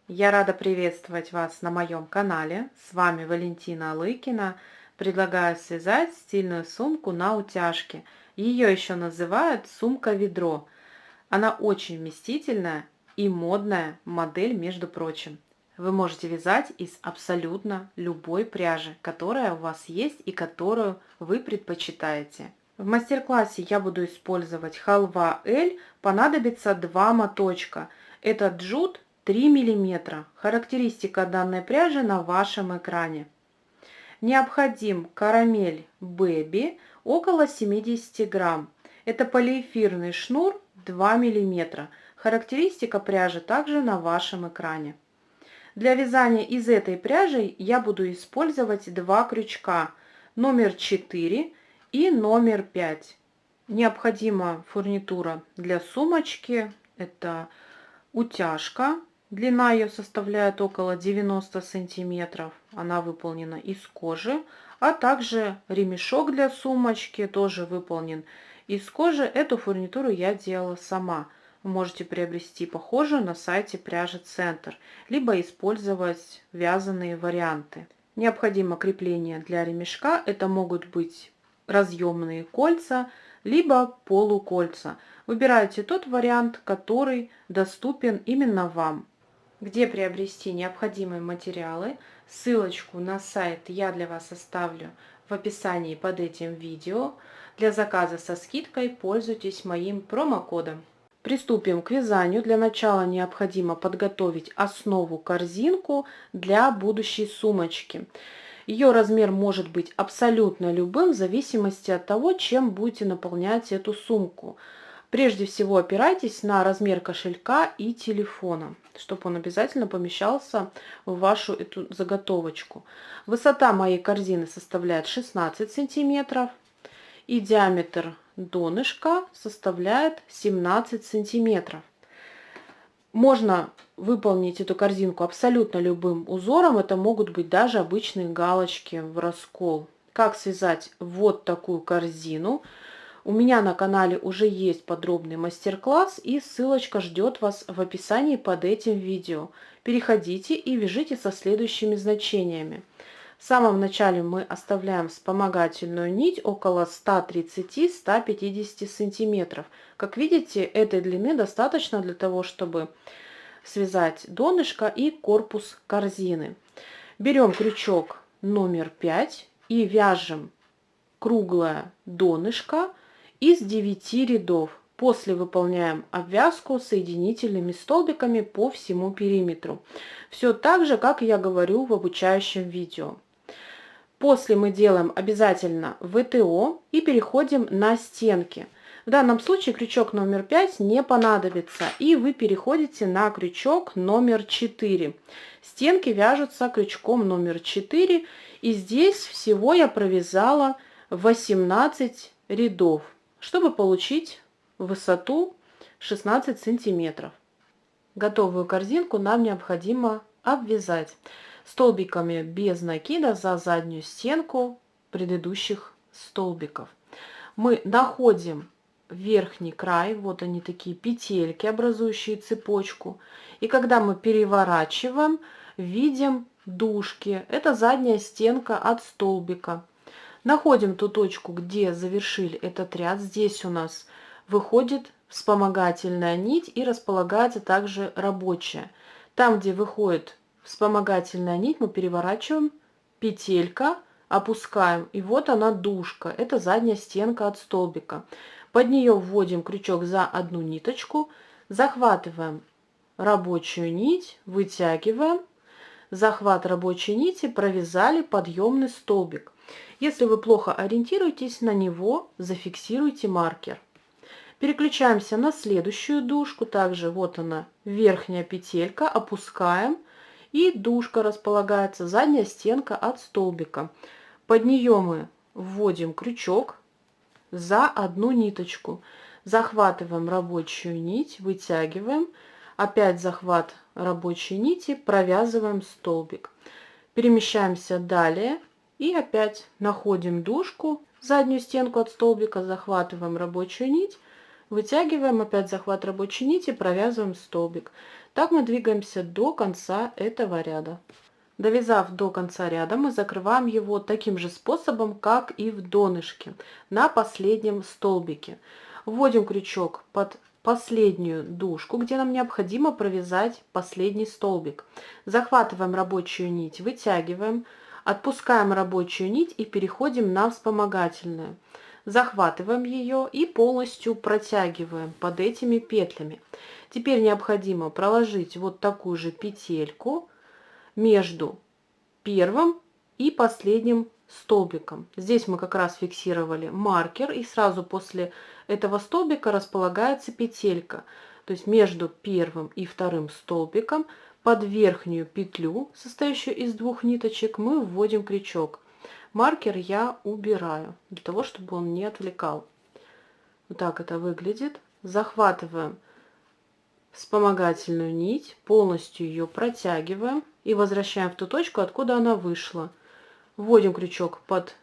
Я рада приветствовать вас на моем канале. С вами Валентина Лыкина. Предлагаю связать стильную сумку на утяжке. Ее еще называют сумка-ведро. Она очень вместительная и модная модель, между прочим. Вы можете вязать из абсолютно любой пряжи, которая у вас есть и которую вы предпочитаете. В мастер-классе я буду использовать халва L, понадобится два моточка. Это джут 3 мм. Характеристика данной пряжи на вашем экране. Необходим карамель Baby около 70 грамм. Это полиэфирный шнур 2 мм. Характеристика пряжи также на вашем экране. Для вязания из этой пряжи я буду использовать два крючка, номер 4 и номер 5. Необходима фурнитура для сумочки. Это утяжка. Длина ее составляет около 90 сантиметров. Она выполнена из кожи. А также ремешок для сумочки тоже выполнен из кожи. Эту фурнитуру я делала сама. Вы можете приобрести похожую на сайте Пряжи Центр, либо использовать вязаные варианты. Необходимо крепление для ремешка. Это могут быть разъемные кольца, либо полукольца. Выбирайте тот вариант, который доступен именно вам. Где приобрести необходимые материалы, ссылочку на сайт я для вас оставлю в описании под этим видео. Для заказа со скидкой пользуйтесь моим промокодом. Приступим к вязанию. Для начала необходимо подготовить основу корзинку для будущей сумочки. Ее размер может быть абсолютно любым в зависимости от того, чем будете наполнять эту сумку. Прежде всего опирайтесь на размер кошелька и телефона, чтобы он обязательно помещался в вашу эту заготовочку. Высота моей корзины составляет 16 сантиметров и диаметр донышка составляет 17 сантиметров. Можно выполнить эту корзинку абсолютно любым узором. Это могут быть даже обычные галочки в раскол. Как связать вот такую корзину? У меня на канале уже есть подробный мастер-класс, и ссылочка ждет вас в описании под этим видео. Переходите и вяжите со следующими значениями. В самом начале мы оставляем вспомогательную нить около 130-150 сантиметров. Как видите, этой длины достаточно для того, чтобы связать донышко и корпус корзины. Берем крючок номер 5 и вяжем круглое донышко из 9 рядов. После выполняем обвязку соединительными столбиками по всему периметру. Все так же, как я говорю в обучающем видео. После мы делаем обязательно ВТО и переходим на стенки. В данном случае крючок номер 5 не понадобится, и вы переходите на крючок номер 4. Стенки вяжутся крючком номер 4, и здесь всего я провязала 18 рядов, чтобы получить высоту 16 сантиметров. Готовую корзинку нам необходимо обвязать столбиками без накида за заднюю стенку предыдущих столбиков. Мы находим верхний край, вот они такие петельки, образующие цепочку. И когда мы переворачиваем, видим дужки. Это задняя стенка от столбика. Находим ту точку, где завершили этот ряд. Здесь у нас выходит вспомогательная нить и располагается также рабочая. Там, где выходит вспомогательная нить, мы переворачиваем, петелька, опускаем, и вот она дужка. Это задняя стенка от столбика. Под нее вводим крючок за одну ниточку, захватываем рабочую нить, вытягиваем, захват рабочей нити, провязали подъемный столбик. Если вы плохо ориентируетесь на него, зафиксируйте маркер. Переключаемся на следующую дужку. Также вот она, верхняя петелька, опускаем, и дужка располагается, задняя стенка от столбика. Под нее мы вводим крючок за одну ниточку, захватываем рабочую нить, вытягиваем, опять захват рабочей нити, провязываем столбик. Перемещаемся далее и опять находим дужку, заднюю стенку от столбика, захватываем рабочую нить, вытягиваем, опять захват рабочей нити, провязываем столбик. Так мы двигаемся до конца этого ряда. Довязав до конца ряда, мы закрываем его таким же способом, как и в донышке, на последнем столбике. Вводим крючок под последнюю дужку, где нам необходимо провязать последний столбик. Захватываем рабочую нить, вытягиваем, отпускаем рабочую нить и переходим на вспомогательную. Захватываем ее и полностью протягиваем под этими петлями. Теперь необходимо проложить вот такую же петельку между первым и последним столбиком. Здесь мы как раз фиксировали маркер, и сразу после этого столбика располагается петелька. То есть между первым и вторым столбиком под верхнюю петлю, состоящую из двух ниточек, мы вводим крючок. Маркер я убираю, для того, чтобы он не отвлекал. Вот так это выглядит. Захватываем вспомогательную нить, полностью ее протягиваем и возвращаем в ту точку, откуда она вышла. Вводим крючок под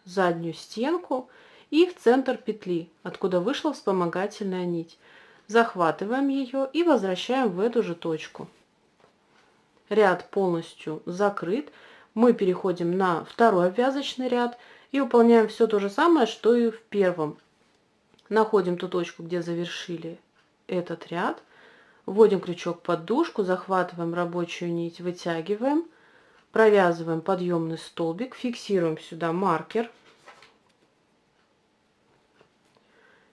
заднюю стенку и в центр петли, откуда вышла вспомогательная нить. Захватываем ее и возвращаем в эту же точку. Ряд полностью закрыт. Мы переходим на второй обвязочный ряд и выполняем все то же самое, что и в первом. Находим ту точку, где завершили этот ряд, вводим крючок под дужку, захватываем рабочую нить, вытягиваем, провязываем подъемный столбик, фиксируем сюда маркер,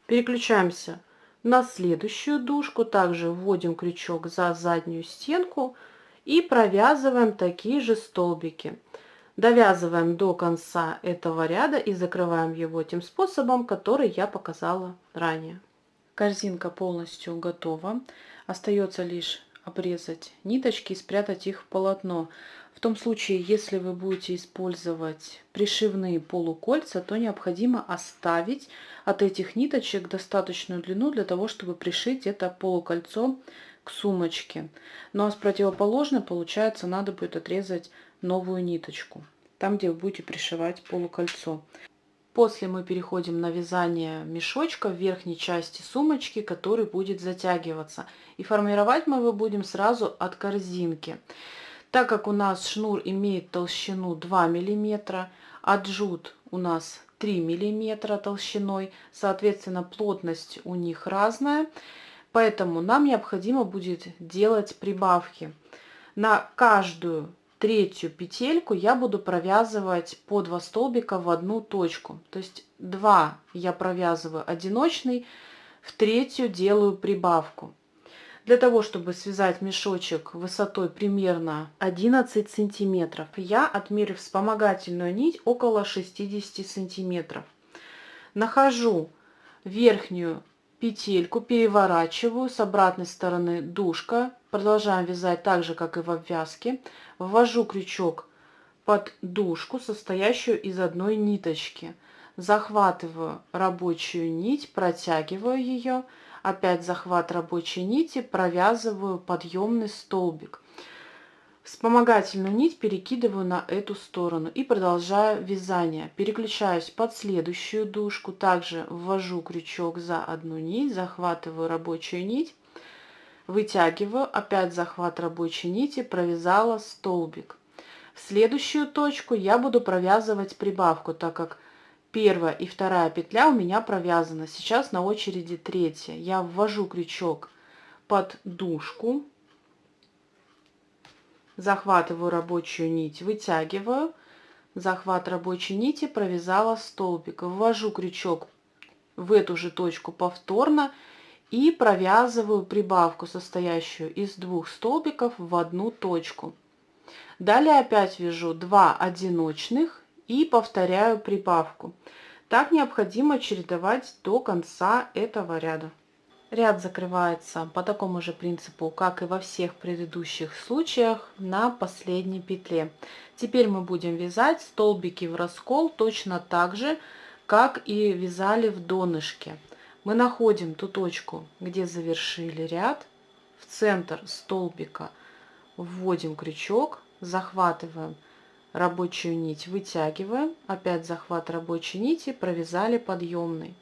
переключаемся на следующую дужку, также вводим крючок за заднюю стенку и провязываем такие же столбики. Довязываем до конца этого ряда и закрываем его тем способом, который я показала ранее. Корзинка полностью готова. Остается лишь обрезать ниточки и спрятать их в полотно. В том случае, если вы будете использовать пришивные полукольца, то необходимо оставить от этих ниточек достаточную длину для того, чтобы пришить это полукольцо к сумочке. Ну а с противоположной, получается, надо будет отрезать новую ниточку, там, где вы будете пришивать полукольцо. После мы переходим на вязание мешочка в верхней части сумочки, который будет затягиваться. И формировать мы его будем сразу от корзинки. Так как у нас шнур имеет толщину 2 мм, а джут у нас 3 мм толщиной, соответственно, плотность у них разная, поэтому нам необходимо будет делать прибавки. На каждую третью петельку я буду провязывать по 2 столбика в одну точку. То есть 2 я провязываю одиночный, в третью делаю прибавку. Для того, чтобы связать мешочек высотой примерно 11 сантиметров, я отмерю вспомогательную нить около 60 сантиметров. Нахожу верхнюю петельку, переворачиваю с обратной стороны дужка, продолжаем вязать так же, как и в обвязке, ввожу крючок под дужку, состоящую из одной ниточки, захватываю рабочую нить, протягиваю ее, опять захват рабочей нити, провязываю подъемный столбик. Вспомогательную нить перекидываю на эту сторону и продолжаю вязание. Переключаюсь под следующую дужку, также ввожу крючок за одну нить, захватываю рабочую нить, вытягиваю, опять захват рабочей нити, провязала столбик. В следующую точку я буду провязывать прибавку, так как первая и вторая петля у меня провязана. Сейчас на очереди третья. Я ввожу крючок под дужку, захватываю рабочую нить, вытягиваю, захват рабочей нити, провязала столбик, ввожу крючок в эту же точку повторно и провязываю прибавку, состоящую из 2 столбиков в одну точку. Далее опять вяжу 2 одиночных и повторяю прибавку. Так необходимо чередовать до конца этого ряда. Ряд закрывается по такому же принципу, как и во всех предыдущих случаях, на последней петле. Теперь мы будем вязать столбики в раскол точно так же, как и вязали в донышке. Мы находим ту точку, где завершили ряд, в центр столбика вводим крючок, захватываем рабочую нить, вытягиваем, опять захват рабочей нити, провязали подъемный.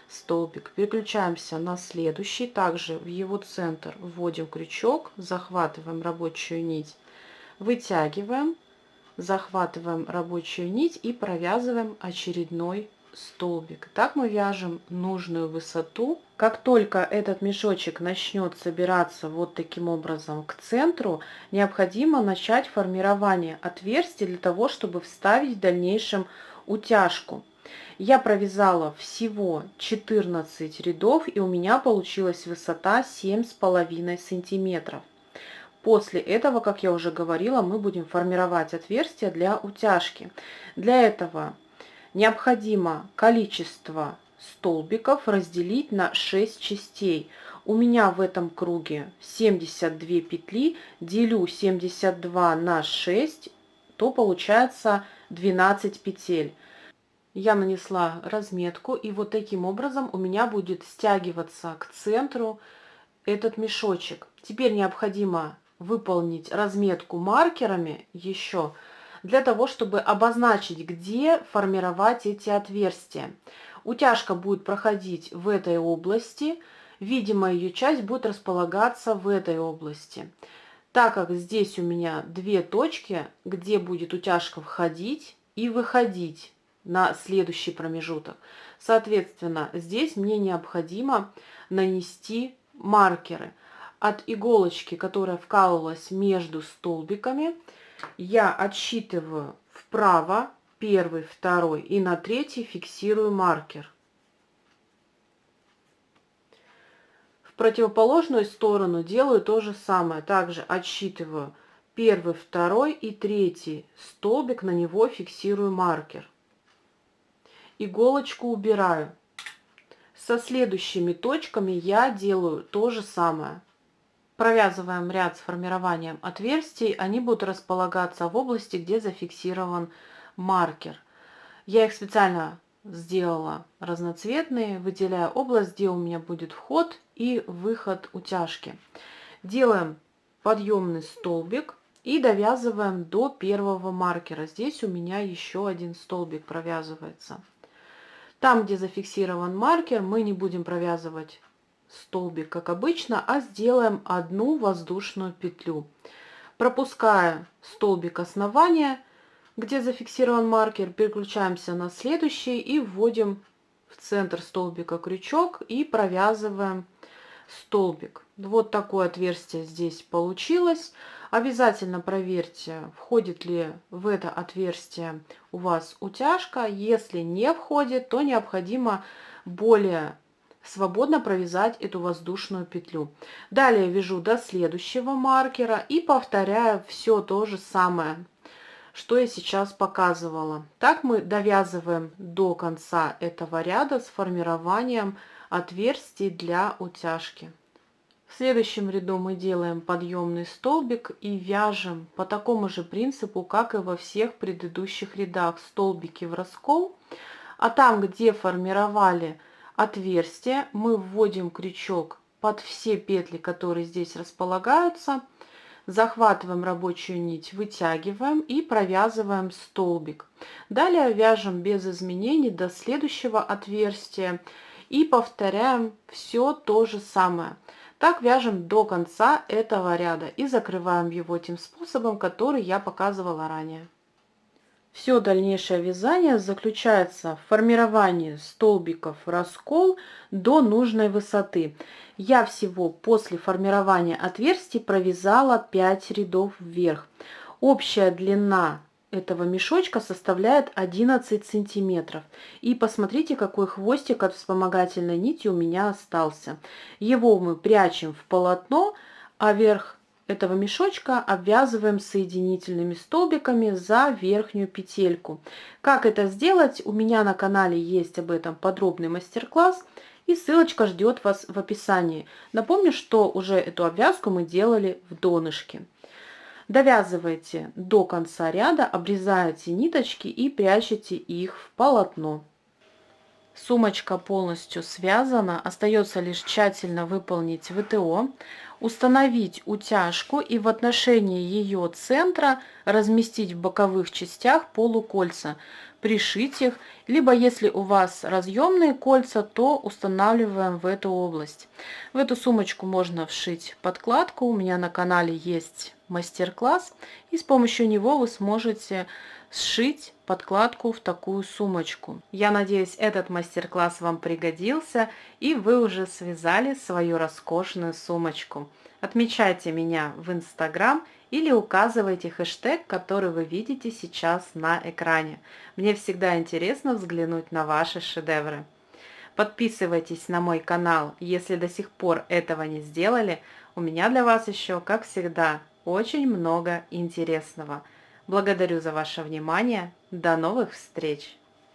столбик. Переключаемся на следующий. Также в его центр вводим крючок, захватываем рабочую нить, вытягиваем, захватываем рабочую нить и провязываем очередной столбик. Так мы вяжем нужную высоту. Как только этот мешочек начнет собираться вот таким образом к центру, необходимо начать формирование отверстий для того, чтобы вставить в дальнейшем утяжку. Я провязала всего 14 рядов, и у меня получилась высота 7,5 сантиметров. После этого, как я уже говорила, мы будем формировать отверстия для утяжки. Для этого необходимо количество столбиков разделить на 6 частей. У меня в этом круге 72 петли, делю 72 на 6, то получается 12 петель. Я нанесла разметку, и вот таким образом у меня будет стягиваться к центру этот мешочек. Теперь необходимо выполнить разметку маркерами еще для того, чтобы обозначить, где формировать эти отверстия. Утяжка будет проходить в этой области, видимая ее часть будет располагаться в этой области. Так как здесь у меня две точки, где будет утяжка входить и выходить на следующий промежуток, соответственно, здесь мне необходимо нанести маркеры. От иголочки, которая вкалывалась между столбиками, я отсчитываю вправо, первый, второй, и на третий фиксирую маркер. В противоположную сторону делаю то же самое. Также отсчитываю первый, второй и третий столбик, на него фиксирую маркер. Иголочку убираю. Со следующими точками я делаю то же самое. Провязываем ряд с формированием отверстий. Они будут располагаться в области, где зафиксирован маркер. Я их специально сделала разноцветные, выделяя область, где у меня будет вход и выход утяжки. Делаем подъемный столбик и довязываем до первого маркера. Здесь у меня еще один столбик провязывается. Там, где зафиксирован маркер, мы не будем провязывать столбик, как обычно, а сделаем одну воздушную петлю. Пропуская столбик основания, где зафиксирован маркер, переключаемся на следующий и вводим в центр столбика крючок и провязываем столбик. Вот такое отверстие здесь получилось. Обязательно проверьте, входит ли в это отверстие у вас утяжка. Если не входит, то необходимо более свободно провязать эту воздушную петлю. Далее вяжу до следующего маркера и повторяю все то же самое, что я сейчас показывала. Так мы довязываем до конца этого ряда с формированием отверстий для утяжки. В следующем ряду мы делаем подъемный столбик и вяжем по такому же принципу, как и во всех предыдущих рядах. Столбики в раскол, а там, где формировали отверстие, мы вводим крючок под все петли, которые здесь располагаются, захватываем рабочую нить, вытягиваем и провязываем столбик. Далее вяжем без изменений до следующего отверстия и повторяем все то же самое. Так вяжем до конца этого ряда и закрываем его тем способом, который я показывала ранее. Все дальнейшее вязание заключается в формировании столбиков в раскол до нужной высоты. Я всего после формирования отверстий провязала 5 рядов вверх. Общая длина этого мешочка составляет 11 сантиметров. И посмотрите, какой хвостик от вспомогательной нити у меня остался. Его мы прячем в полотно, а верх этого мешочка обвязываем соединительными столбиками за верхнюю петельку. Как это сделать? У меня на канале есть об этом подробный мастер-класс, и ссылочка ждет вас в описании. Напомню, что уже эту обвязку мы делали в донышке. Довязывайте до конца ряда, обрезаете ниточки и прячете их в полотно. Сумочка полностью связана, остается лишь тщательно выполнить ВТО, установить утяжку и в отношении ее центра разместить в боковых частях полукольца. пришить их, либо если у вас разъемные кольца, то устанавливаем в эту область. В эту сумочку можно вшить подкладку. У меня на канале есть мастер-класс, и с помощью него вы сможете сшить подкладку в такую сумочку. Я надеюсь, этот мастер-класс вам пригодился, и вы уже связали свою роскошную сумочку. Отмечайте меня в Инстаграм или указывайте хэштег, который вы видите сейчас на экране. Мне всегда интересно взглянуть на ваши шедевры. Подписывайтесь на мой канал, если до сих пор этого не сделали. У меня для вас еще, как всегда, очень много интересного. Благодарю за ваше внимание. До новых встреч!